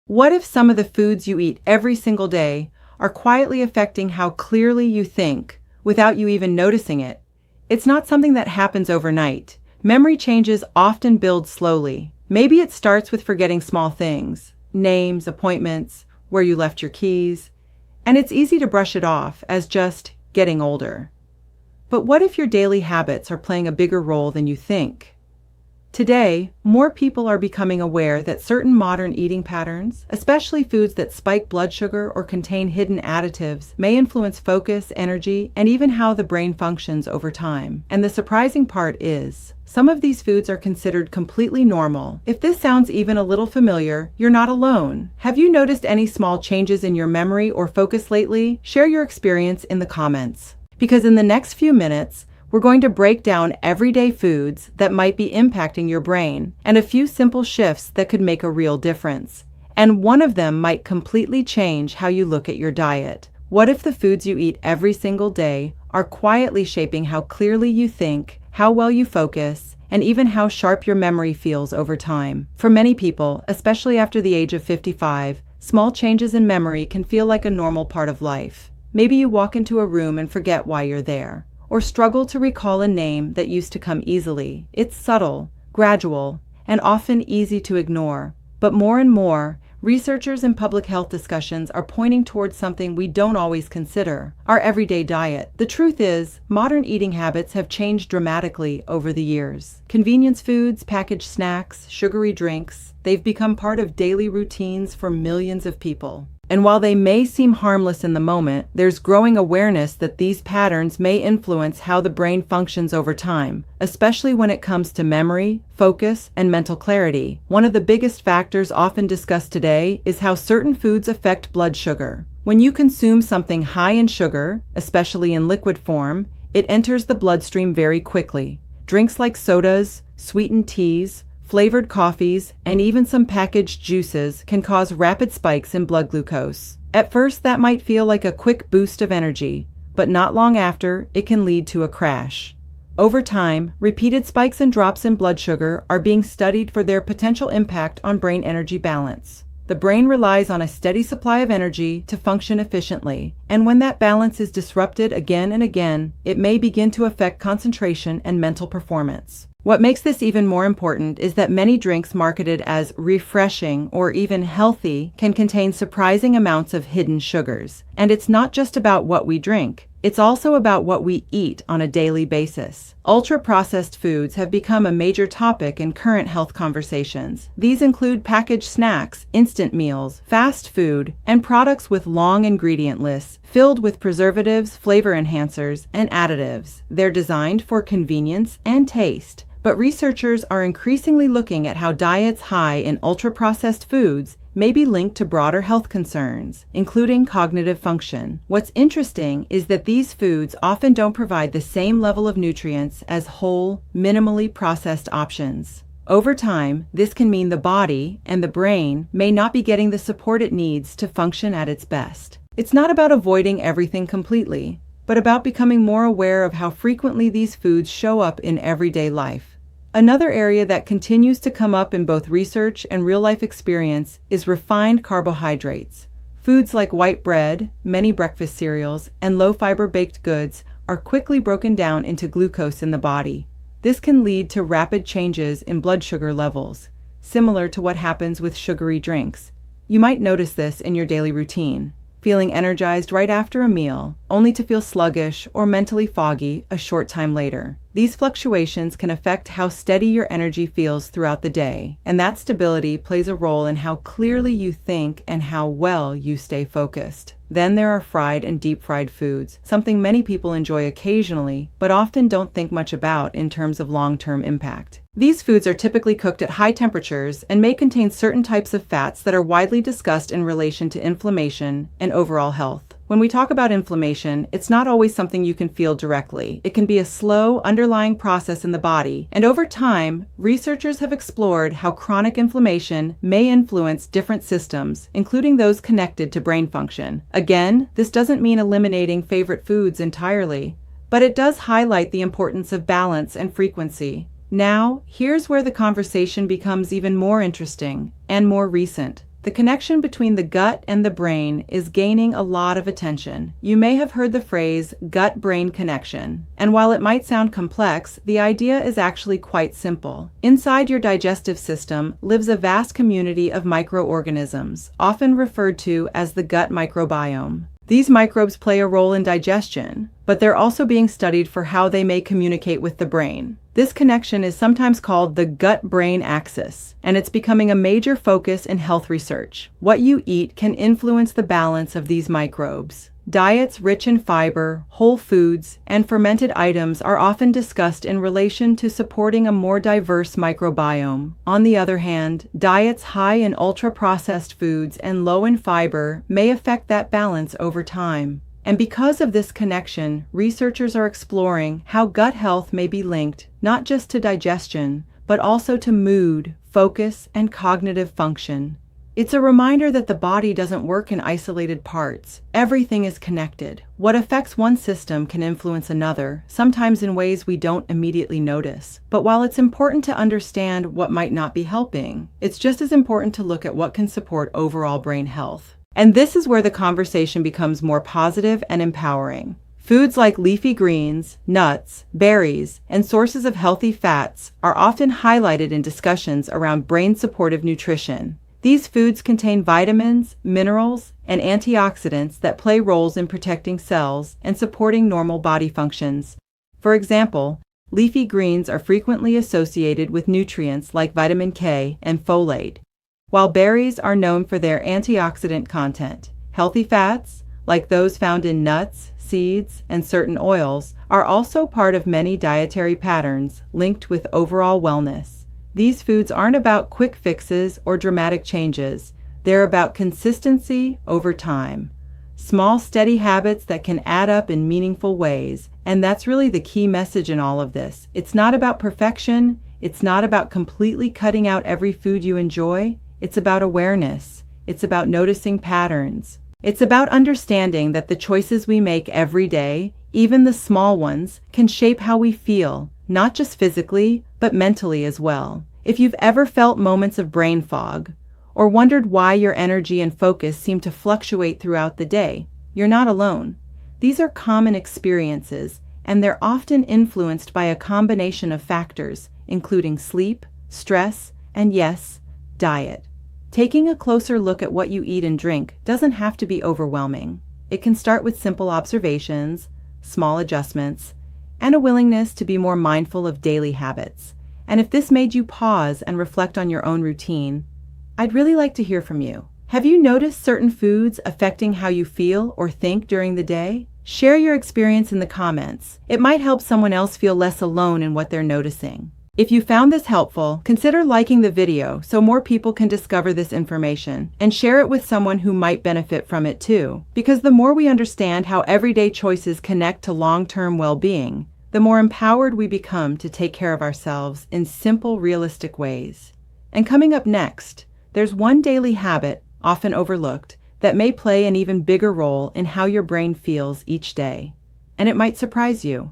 What if some of the foods you eat every single day are quietly affecting how clearly you think without you even noticing it? It's not something that happens overnight. Memory changes often build slowly. Maybe it starts with forgetting small things, names, appointments, where you left your keys, and it's easy to brush it off as just getting older. But what if your daily habits are playing a bigger role than you think? Today, more people are becoming aware that certain modern eating patterns, especially foods that spike blood sugar or contain hidden additives, may influence focus, energy, and even how the brain functions over time. And the surprising part is, some of these foods are considered completely normal. If this sounds even a little familiar, you're not alone. Have you noticed any small changes in your memory or focus lately? Share your experience in the comments. Because in the next few minutes, we're going to break down everyday foods that might be impacting your brain and a few simple shifts that could make a real difference. And one of them might completely change how you look at your diet. What if the foods you eat every single day are quietly shaping how clearly you think, how well you focus, and even how sharp your memory feels over time? For many people, especially after the age of 55, small changes in memory can feel like a normal part of life. Maybe you walk into a room and forget why you're there, or struggle to recall a name that used to come easily. It's subtle, gradual, and often easy to ignore. But more and more, researchers in public health discussions are pointing towards something we don't always consider: our everyday diet. The truth is, modern eating habits have changed dramatically over the years. Convenience foods, packaged snacks, sugary drinks, they've become part of daily routines for millions of people. And while they may seem harmless in the moment, there's growing awareness that these patterns may influence how the brain functions over time, especially when it comes to memory, focus, and mental clarity. One of the biggest factors often discussed today is how certain foods affect blood sugar. When you consume something high in sugar, especially in liquid form, it enters the bloodstream very quickly. Drinks like sodas, sweetened teas, flavored coffees, and even some packaged juices can cause rapid spikes in blood glucose. At first, that might feel like a quick boost of energy, but not long after, it can lead to a crash. Over time, repeated spikes and drops in blood sugar are being studied for their potential impact on brain energy balance. The brain relies on a steady supply of energy to function efficiently, and when that balance is disrupted again and again, it may begin to affect concentration and mental performance. What makes this even more important is that many drinks marketed as refreshing or even healthy can contain surprising amounts of hidden sugars. And it's not just about what we drink. It's also about what we eat on a daily basis. Ultra-processed foods have become a major topic in current health conversations. These include packaged snacks, instant meals, fast food, and products with long ingredient lists filled with preservatives, flavor enhancers, and additives. They're designed for convenience and taste. But researchers are increasingly looking at how diets high in ultra-processed foods may be linked to broader health concerns, including cognitive function. What's interesting is that these foods often don't provide the same level of nutrients as whole, minimally processed options. Over time, this can mean the body and the brain may not be getting the support it needs to function at its best. It's not about avoiding everything completely, but about becoming more aware of how frequently these foods show up in everyday life. Another area that continues to come up in both research and real-life experience is refined carbohydrates. Foods like white bread, many breakfast cereals, and low-fiber baked goods are quickly broken down into glucose in the body. This can lead to rapid changes in blood sugar levels, similar to what happens with sugary drinks. You might notice this in your daily routine, feeling energized right after a meal, only to feel sluggish or mentally foggy a short time later. These fluctuations can affect how steady your energy feels throughout the day, and that stability plays a role in how clearly you think and how well you stay focused. Then there are fried and deep-fried foods, something many people enjoy occasionally, but often don't think much about in terms of long-term impact. These foods are typically cooked at high temperatures and may contain certain types of fats that are widely discussed in relation to inflammation and overall health. When we talk about inflammation, it's not always something you can feel directly. It can be a slow, underlying process in the body, and over time, researchers have explored how chronic inflammation may influence different systems, including those connected to brain function. Again, this doesn't mean eliminating favorite foods entirely, but it does highlight the importance of balance and frequency. Now, here's where the conversation becomes even more interesting and more recent. The connection between the gut and the brain is gaining a lot of attention. You may have heard the phrase gut-brain connection, and while it might sound complex, the idea is actually quite simple. Inside your digestive system lives a vast community of microorganisms, often referred to as the gut microbiome. These microbes play a role in digestion, but they're also being studied for how they may communicate with the brain. This connection is sometimes called the gut-brain axis, and it's becoming a major focus in health research. What you eat can influence the balance of these microbes. Diets rich in fiber, whole foods, and fermented items are often discussed in relation to supporting a more diverse microbiome. On the other hand, diets high in ultra-processed foods and low in fiber may affect that balance over time. And because of this connection, researchers are exploring how gut health may be linked not just to digestion, but also to mood, focus, and cognitive function. It's a reminder that the body doesn't work in isolated parts. Everything is connected. What affects one system can influence another, sometimes in ways we don't immediately notice. But while it's important to understand what might not be helping, it's just as important to look at what can support overall brain health. And this is where the conversation becomes more positive and empowering. Foods like leafy greens, nuts, berries, and sources of healthy fats are often highlighted in discussions around brain-supportive nutrition. These foods contain vitamins, minerals, and antioxidants that play roles in protecting cells and supporting normal body functions. For example, leafy greens are frequently associated with nutrients like vitamin K and folate, while berries are known for their antioxidant content. Healthy fats, like those found in nuts, seeds, and certain oils, are also part of many dietary patterns linked with overall wellness. These foods aren't about quick fixes or dramatic changes. They're about consistency over time. Small, steady habits that can add up in meaningful ways. And that's really the key message in all of this. It's not about perfection. It's not about completely cutting out every food you enjoy. It's about awareness. It's about noticing patterns. It's about understanding that the choices we make every day, even the small ones, can shape how we feel, not just physically, but mentally as well. If you've ever felt moments of brain fog, or wondered why your energy and focus seem to fluctuate throughout the day, you're not alone. These are common experiences, and they're often influenced by a combination of factors, including sleep, stress, and yes, diet. Taking a closer look at what you eat and drink doesn't have to be overwhelming. It can start with simple observations, small adjustments, and a willingness to be more mindful of daily habits. And if this made you pause and reflect on your own routine, I'd really like to hear from you. Have you noticed certain foods affecting how you feel or think during the day? Share your experience in the comments. It might help someone else feel less alone in what they're noticing. If you found this helpful, consider liking the video so more people can discover this information, and share it with someone who might benefit from it too. Because the more we understand how everyday choices connect to long-term well-being, the more empowered we become to take care of ourselves in simple, realistic ways. And coming up next, there's one daily habit, often overlooked, that may play an even bigger role in how your brain feels each day. And it might surprise you.